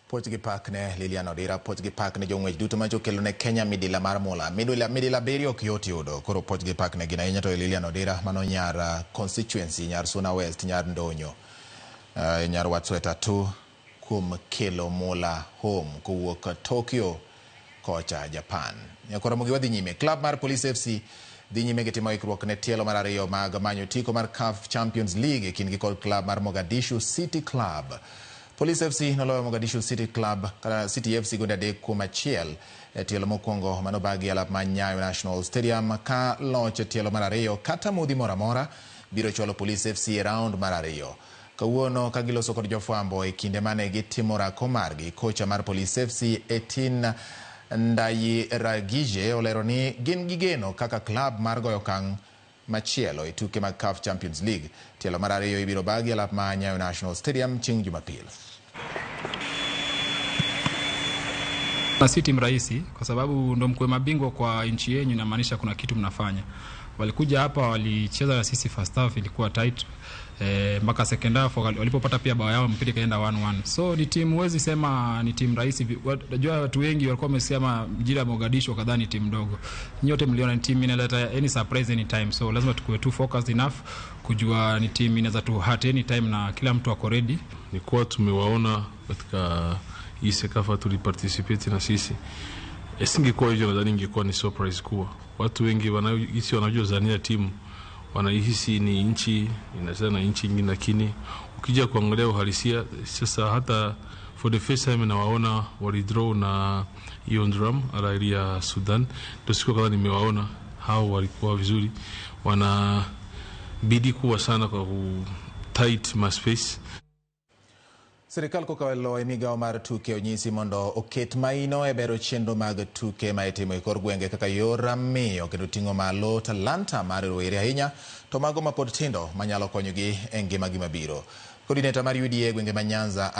Pochgi Park ne Lilian Odira, Pochgi Park ne jong'wech duto majokelo ne Kenya midila mar mola. Midila berio kiyoti yudo. Koro Pochgi Park ne gina inya to Lilian Odira mano nyar constituency, nyar Suna West, nyar Ndonyo. Nyar Watsweta tu kum kelo mola home kuwuok Tokyo kocha Japan. Nyakora mugi wadhi nyime. Club mar Police FC dhi nyime gi timo ikruok ne tielo mar ariyo mag manyo tiko mar CAF Champions League kindgi kod club mar Mogadishu City Club. Police FC noloyo Mogadishu City Club kata City FC gonde 3-1 e tielo mokwongo manobagi alap ma Nyayo National Stadium ka loch e tielo mar ariyo kata mudhi moramora biro cholo Police FC e round mar ariyo. Kawuono ka giloso kod jofwambo e kinde mane gitimora komargi kocha mar Police FC Etin Ndayiragije olero ni gin gigeno kaka club mar goyo kang machielo e tuke mag CAF Champions League. Tielo mar ariyo ibiro bagi alap ma Nyayo National Stadium chieng' Jumapili. Si timu rahisi kwa sababu ndo mkwe mabingwa kwa nchi yenu, inamaanisha kuna kitu mnafanya. Walikuja hapa walicheza na sisi, first half ilikuwa tight mpaka second half walipopata pia bao yao mpira kaenda 1-1. So ni timu, huwezi sema ni timu rahisi. Unajua watu wengi walikuwa wamesema mjira Mogadishu kadhani timu ndogo. Nyote mliona ni timu inaleta any surprise anytime. So lazima tukue tu focused enough kujua ni timu inaweza tu hurt anytime na kila mtu ako ready. Ni kwa tumewaona katika hii Sekafa tuliparticipate na sisi. Isingekuwa hivyo nadhani ingekuwa ni surprise kubwa. Watu wengi wanajua zania timu wanahisi ni nchi inacheza na nchi nyingine, lakini ukija kuangalia uhalisia sasa, hata for the first time nawaona walidraw na Yondram Al-Ahly ya Sudan. Ndio siku kadhaa nimewaona hao walikuwa vizuri, wana bidii kubwa sana kwa tight space. Sirikal kokawelo e migao mar tuke onyisi mondo oket maino e bero chenro mag tuke ma itimo e kor gwenge kaka yor miyo kendo ting'o malo talanta mar rowere ahinya to mago ma pod tindo manyalo konyogi e ngimagi mabiro. Coordinator mar UDA gwenge ma Nyanza